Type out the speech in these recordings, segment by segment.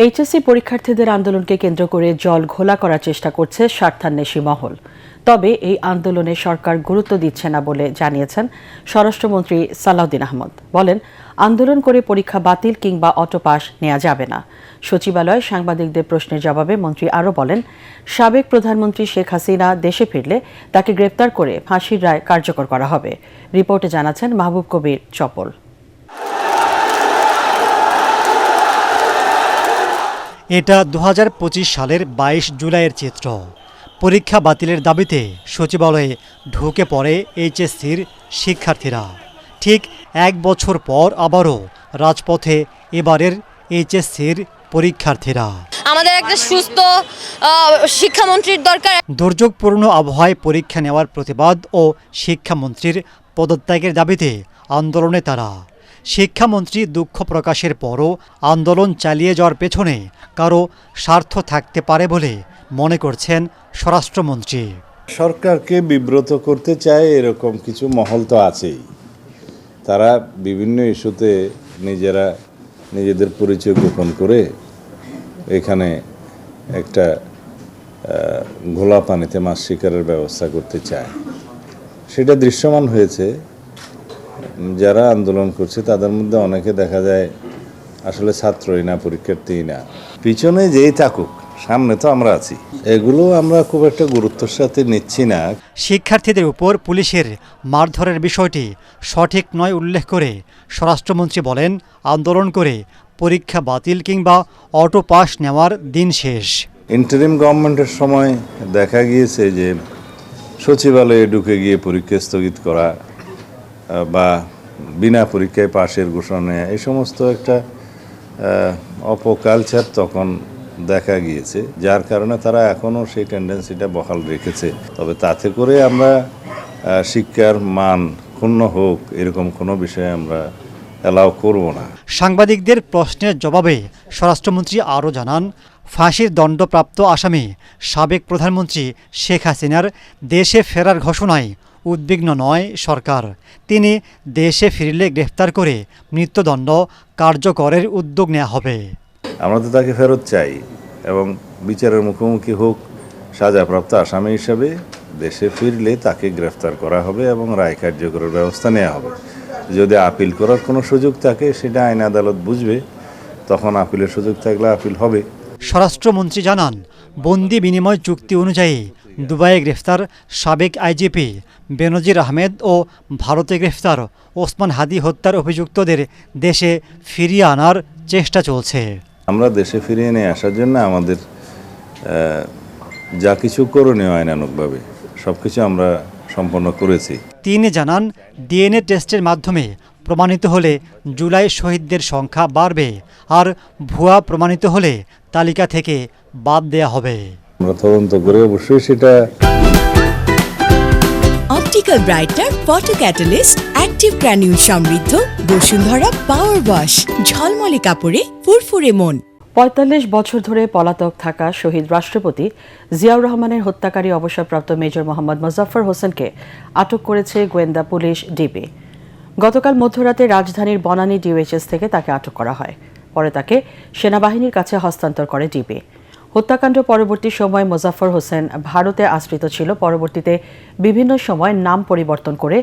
HSC পরীক্ষার্থীদের আন্দোলনকে কেন্দ্র করে জল ঘোলা করার চেষ্টা করছে স্বার্থান্বেষী মহল। তবে এই আন্দোলনে সরকার গুরুত্ব দিচ্ছে না বলে জানিয়েছেন স্বরাষ্ট্রমন্ত্রী সালাউদ্দিন আহমদ। বলেন, আন্দোলন করে পরীক্ষা বাতিল কিংবা অটোপাস নেওয়া যাবে না। সচিবালয়ে সাংবাদিকদের প্রশ্নের জবাবে মন্ত্রী আরও বলেন, সাবেক প্রধানমন্ত্রী শেখ হাসিনা দেশে ফিরলে তাকে গ্রেপ্তার করে ফাঁসির রায় কার্যকর করা হবে। রিপোর্টে জানাচ্ছেন মাহবুব কবির চপল। এটা 2025 সালের 22 জুলাইয়ের চিত্র। পরীক্ষা বাতিলের দাবিতে সচিবালয়ে ঢুকে পড়ে এইচএসসির শিক্ষার্থীরা। ঠিক এক বছর পর আবারও রাজপথে এবারের এইচএসসির পরীক্ষার্থীরা। আমাদের একটা সুস্থ শিক্ষামন্ত্রীর দরকার। দুর্যোগপূর্ণ আবহাওয়ায় পরীক্ষা নেওয়ার প্রতিবাদ ও শিক্ষামন্ত্রীর পদত্যাগের দাবিতে আন্দোলনে তারা। শিক্ষামন্ত্রী দুঃখ প্রকাশের পরও আন্দোলন চালিয়ে যাওয়ার পেছনে কারো স্বার্থ থাকতে পারে বলে মনে করছেন স্বরাষ্ট্রমন্ত্রী। সরকারকে বিব্রত করতে চায় এরকম কিছু মহল তো আছেই। তারা বিভিন্ন ইস্যুতে নিজেদের পরিচয় গোপন করে এখানে একটা ঘোলা পানিতে মাছ শিকারের ব্যবস্থা করতে চায়। সেটা দৃশ্যমান হয়েছে। যারা আন্দোলন করছে তাদের মধ্যে অনেকে দেখা যায় আসলে ছাত্রই না, পরীক্ষার্থীই না। পিছনে যেই থাকুক, সামনে তো আমরা আছি। এগুলো আমরা খুব একটা গুরুত্বের সাথে নিচ্ছি না। শিক্ষার্থীদের উপর পুলিশের মারধরের বিষয়টি সঠিক নয় উল্লেখ করে স্বরাষ্ট্রমন্ত্রী বলেন, আন্দোলন করে পরীক্ষা বাতিল কিংবা অটো পাস নেওয়ার দিন শেষ। ইন্টারিম গভর্নমেন্টের সময় দেখা গিয়েছে যে সচিবালয়ে ঢুকে গিয়ে পরীক্ষা স্থগিত করা বা বিনা পরীক্ষায় পাশের ঘোষণা নেওয়া, এই সমস্ত একটা অপকালচার তখন দেখা গিয়েছে, যার কারণে তারা এখনও সেই টেন্ডেন্সিটা বহাল রেখেছে। তবে তাতে করে আমরা শিক্ষার মান ক্ষুণ্ণ হোক এরকম কোনো বিষয়ে আমরা অ্যালাউ করব না। সাংবাদিকদের প্রশ্নের জবাবে স্বরাষ্ট্রমন্ত্রী আরও জানান, ফাঁসির দণ্ডপ্রাপ্ত আসামি সাবেক প্রধানমন্ত্রী শেখ হাসিনার দেশে ফেরার ঘোষণায় উদ্বিগ্ন নয় সরকার। তিনি দেশে ফিরলে গ্রেফতার করে মৃত্যুদণ্ড কার্যকরের উদ্যোগ নেওয়া হবে। আমরা তো তাকে ফেরত চাই এবং বিচারের মুখোমুখি হোক সাজাপ্রাপ্ত আসামি হিসাবে। দেশে ফিরলে তাকে গ্রেফতার করা হবে এবং রায় কার্যকরের ব্যবস্থা নেওয়া হবে। যদি আপিল করার কোনো সুযোগ থাকে সেটা আইন আদালত বুঝবে, তখন আপিলের সুযোগ থাকলে আপিল হবে। স্বরাষ্ট্রমন্ত্রী জানান, বন্দি বিনিময় চুক্তি অনুযায়ী দুবাইয়ে গ্রেফতার সাবেক আইজিপি বেনজির আহমেদ ও ভারতে গ্রেফতার ওসমান হাদি হত্যার অভিযুক্তদের দেশে ফিরিয়ে আনার চেষ্টা চলছে। আমরা দেশে ফিরিয়ে নিয়ে আসার জন্য আমাদের যা কিছু করণীয় আইনানুগভাবে সব কিছু আমরা সম্পন্ন করেছি। তিনি জানান, ডিএনএ টেস্টের মাধ্যমে প্রমাণিত হলে জুলাই শহীদদের সংখ্যা বাড়বে, আর ভুয়া প্রমাণিত হলে তালিকা থেকে বাদ দেয়া হবে। আমরা তদন্ত করে অবশ্যই সেটা। Optical brighter photo catalyst active granule সমৃদ্ধ বসুন্ধরা পাওয়ার ওয়াশ, ঝলমলে কাপড়ে ফুরফুরে মন। ৪৫ বছর ধরে পলাতক থাকা শহীদ রাষ্ট্রপতি জিয়াউর রহমানের হত্যাকারী অবসরপ্রাপ্ত মেজর মোহাম্মদ মোজাফফর হোসেনকে আটক করেছে গোয়েন্দা পুলিশ ডিবি। গতকাল মধ্যরাতে রাজধানীর বনানী ডিওএইচএস থেকে তাকে আটক করা হয়। পরে তাকে সেনাবাহিনীর কাছে হস্তান্তর করে ডিবি। হত্যাকাণ্ড পরবর্তী সময় মোজাফফর হোসেন ভারতে আশ্রিত ছিল। পরবর্তীতে বিভিন্ন সময় নাম পরিবর্তন করে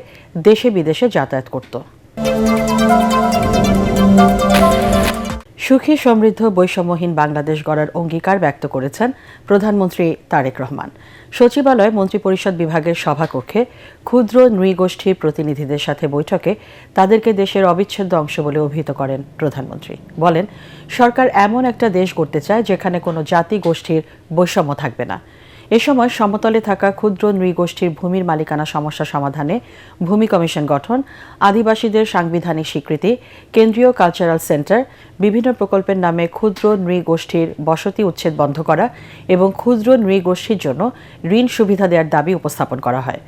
দেশে বিদেশে যাতায়াত করত। সুখী সমৃদ্ধ বৈষম্যহীন বাংলাদেশ গড়ার অঙ্গীকার ব্যক্ত করেছেন প্রধানমন্ত্রী তারেক রহমান। সচিবালয়ে মন্ত্রিপরিষদ বিভাগের সভাকক্ষে ক্ষুদ্র নৃগোষ্ঠীর প্রতিনিধিদের সাথে বৈঠকে তাদেরকে দেশের অবিচ্ছেদ্য অংশ বলে অভিহিত করেন প্রধানমন্ত্রী। বলেন, সরকার এমন একটা দেশ গড়তে চায় যেখানে কোনো জাতি গোষ্ঠীর বৈষম্য থাকবে না। এ সময় সমতলে থাকা ক্ষুদ্র নৃগোষ্ঠীর ভূমির মালিকানা সমস্যা সমাধানে ভূমি কমিশন গঠন, আদিবাসীদের সাংবিধানিক স্বীকৃতি, কেন্দ্রীয় কালচারাল সেন্টার, বিভিন্ন প্রকল্পের নামে ক্ষুদ্র নৃগোষ্ঠীর বসতি উচ্ছেদ বন্ধ করা এবং ক্ষুদ্র নৃগোষ্ঠীর জন্য ঋণ সুবিধা দেওয়ার দাবি উপস্থাপন করা হয়।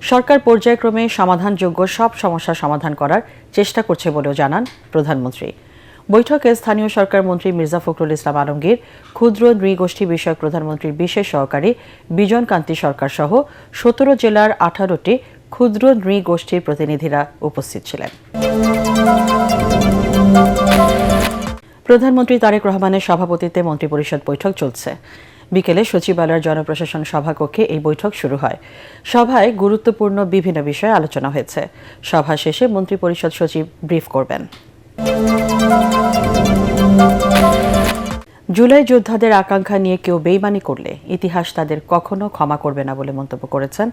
সরকার পর্যায়ক্রমে সমাধানযোগ্য সব সমস্যা সমাধান করার চেষ্টা করছে বলেও জানান প্রধানমন্ত্রী। বৈঠকে স্থানীয় সরকার মন্ত্রী মির্জা ফখরুল ইসলাম আলমগীর, ক্ষুদ্র নৃগোষ্ঠী বিষয়ক প্রধানমন্ত্রীর বিশেষ সহকারী বিজন কান্তি সরকার সহ ১৭ জেলার ১৮টি ক্ষুদ্র নৃগোষ্ঠীর প্রতিনিধিরা উপস্থিত ছিলেন। প্রধানমন্ত্রী তারেক রহমানের সভাপতিত্বে মন্ত্রিপরিষদ বৈঠক চলছে। বিকেলে সচিবালয়ের জনপ্রশাসন সভাকক্ষে এই বৈঠক শুরু হয়। সভায় গুরুত্বপূর্ণ বিভিন্ন বিষয়ে আলোচনা হয়েছে। সভা শেষে মন্ত্রিপরিষদ সচিব ব্রিফ করবেন। জুলাই যোদ্ধাদের আকাঙ্ক্ষা নিয়ে কেউ বেইমানি করলে ইতিহাস তাদের কখনো ক্ষমা করবে না বলে মন্তব্য করেছেন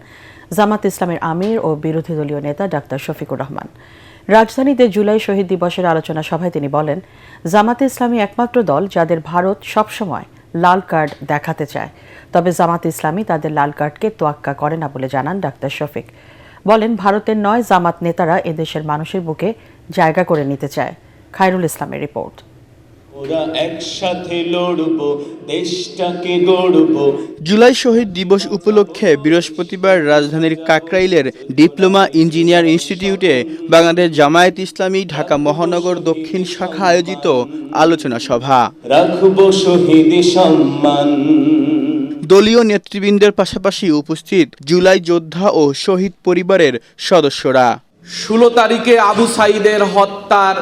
জামাত ইসলামের আমির ও বিরোধী দলীয় নেতা ডাক্তার শফিকুর রহমান। রাজধানীতে জুলাই শহীদ দিবসের আলোচনা সভায় তিনি বলেন, জামাতে ইসলামী একমাত্র দল যাদের ভারত সবসময় লাল কার্ড দেখাতে চায়, তবে জামাত ইসলামী তাদের লাল কার্ডকে তোয়াক্কা করে না বলে জানান ডাক্তার শফিক। বলেন, ভারতের নয়, জামাত নেতারা এদেশের মানুষের বুকে জায়গা করে নিতে চায়। খায়রুল ইসলামের রিপোর্ট। ওরা একসাথে লড়বো, দেশটাকে গড়বো। জুলাই শহীদ দিবস উপলক্ষে বৃহস্পতিবার রাজধানীর কাকরাইলের ডিপ্লোমা ইঞ্জিনিয়ার ইনস্টিটিউটে বাংলাদেশ জামায়াত ইসলামী ঢাকা মহানগর দক্ষিণ শাখা আয়োজিত আলোচনা সভা। রাখবো শহীদ সম্মান। দলীয় নেতৃবৃন্দের পাশাপাশি উপস্থিত জুলাই যোদ্ধা ও শহীদ পরিবারের সদস্যরা। 16 তারিখে আবু সাঈদের হত্যার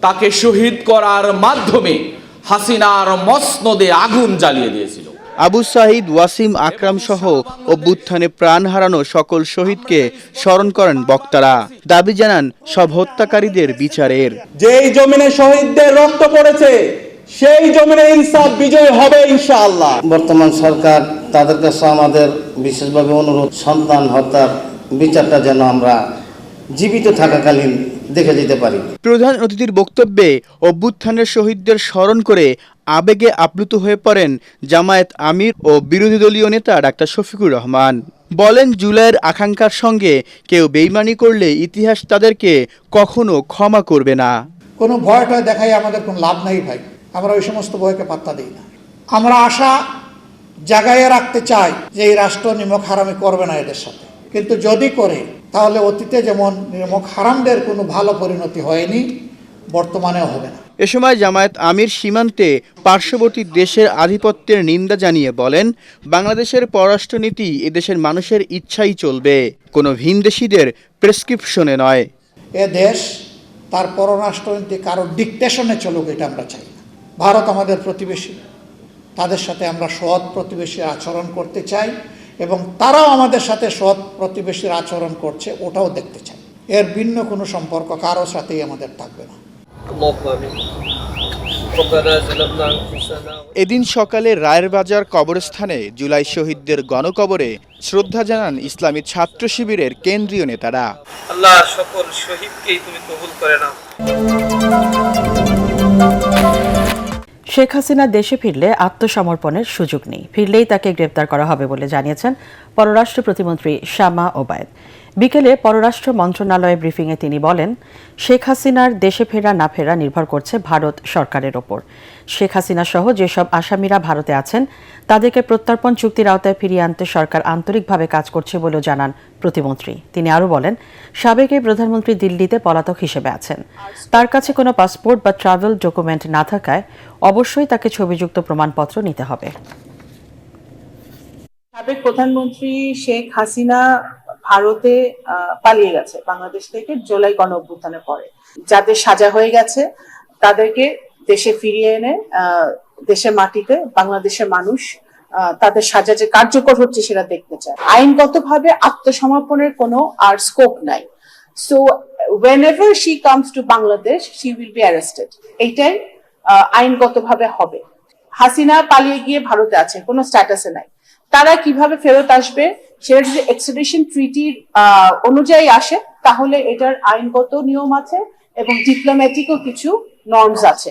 তাকে শহীদ করার মাধ্যমে হাসিনার মসনদে আগুন জ্বালিয়ে দিয়েছিল। আবু সাঈদ, ওয়াসিম আকরাম সহ অভ্যুত্থানে প্রাণ হারানো সকল শহীদকে স্মরণ করেন বক্তারা। দাবি জানান সব হত্যাকারীদের বিচারের। যেই জমিনে শহীদদের রক্ত পড়েছে সেই জমিনে ইনসাফ বিজয় হবে ইনশাআল্লাহ। বর্তমান সরকার তাদের কাছে আমাদের বিশেষভাবে অনুরোধ, সন্তান হত্যার বিচারটা যেন আমরা জীবিত থাকাকালীন দেখে যেতে পারি। প্রধান অতিথির বক্তব্যে অভ্যুত্থানের শহীদদের স্মরণ করে আবেগে আপ্লুত হয়ে পড়েন জামায়াত আমির ও বিরোধী দলীয় নেতা ডাক্তার শফিকুর রহমান। বলেন, জুলাইয়ের আকাঙ্ক্ষার সঙ্গে কেউ বেইমানি করলে ইতিহাস তাদেরকে কখনো ক্ষমা করবে না। কোনো ভয়টা দেখাই আমাদের কোনো লাভ নাই ভাই, আমরা ওই সমস্ত ভয়কে পাত্তা দিই না। আমরা আশা জাগাইয়ে রাখতে চাই যে এই রাষ্ট্র নিমক হারামি করবে না এদের সাথে, কিন্তু যদি করে তাহলে অতীতে যেমন নিমক হারামদের কোনো ভালো পরিণতি হয়নি, বর্তমানেও হবে না। এ সময় জামায়াত আমির সীমান্তে পার্শ্ববর্তী দেশের আধিপত্যের নিন্দা জানিয়ে বলেন, বাংলাদেশের পররাষ্ট্রনীতি এদেশের মানুষের ইচ্ছাই চলবে, কোনো ভিনদেশীদের প্রেসক্রিপশনে নয়। এ দেশ তার পররাষ্ট্রনীতি কারো ডিকটেশনে চলুক, এটা আমরা চাই না। ভারত আমাদের প্রতিবেশী, তাদের সাথে আমরা সৎ প্রতিবেশীর আচরণ করতে চাই এবং তারাও আমাদের সাথে সৎ প্রতিবেশীর আচরণ করছে ওটাও দেখতে চাই। এর ভিন্ন কোনো সম্পর্ক কারোর সাথেই আমাদের থাকবে না। এদিন সকালে রায়ের বাজার কবরস্থানে জুলাই শহীদদের গণকবরে শ্রদ্ধা জানান ইসলামী ছাত্র শিবিরের কেন্দ্রীয় নেতারা। আল্লাহ সকল শহীদকেই তুমি কবুল করে নাও। শেখ হাসিনা দেশে ফিরলে আত্মসমর্পণের সুযোগ নেই, ফিরলেই তাকে গ্রেপ্তার করা হবে বলে জানিয়েছেন পররাষ্ট্র প্রতিমন্ত্রী শামা ওবায়দ। বিকেলে পররাষ্ট্র মন্ত্রণালয়ে ব্রিফিংয়ে তিনি বলেন, শেখ হাসিনার দেশে ফেরা না ফেরা নির্ভর করছে ভারত সরকারের ওপর। শেখ হাসিনা সহ যেসব আসামিরা ভারতে আছেন তাদেরকে প্রত্যর্পণ চুক্তির আওতায় ফিরিয়ে আনতে সরকার আন্তরিকভাবে কাজ করছে বলেও জানান প্রতিমন্ত্রী। তিনি আরও বলেন, সাবেক এই প্রধানমন্ত্রী দিল্লিতে পলাতক হিসেবে আছেন। তার কাছে কোনো পাসপোর্ট বা ট্রাভেল ডকুমেন্ট না থাকায় অবশ্যই তাকে ছবিযুক্ত প্রমাণপত্র নিতে হবে। সাবেক প্রধানমন্ত্রী শেখ হাসিনা ভারতে পালিয়ে গেছে বাংলাদেশ থেকে জুলাই গণ অভ্যুত্থানের পরে। যাদের সাজা হয়ে গেছে তাদেরকে দেশে ফিরিয়ে এনে দেশের মাটিতে বাংলাদেশের মানুষ তাদের সাজা যে কার্যকর হচ্ছে সেটা দেখতে চায়। আইনগতভাবে আত্মসমর্পণের কোনো আর স্কোপ নাই। So whenever she comes to Bangladesh she will be arrested. এইটাই আইনগতভাবে হবে। হাসিনা পালিয়ে গিয়ে ভারতে আছে, কোনো স্ট্যাটাসে নাই। তারা কিভাবে ফেরত আসবে সেটা যদি এক্সট্রাডিশন ট্রিটির অনুযায়ী আসে তাহলে এটার আইনগত নিয়ম আছে এবং ডিপ্লোম্যাটিকও কিছু নর্মস আছে।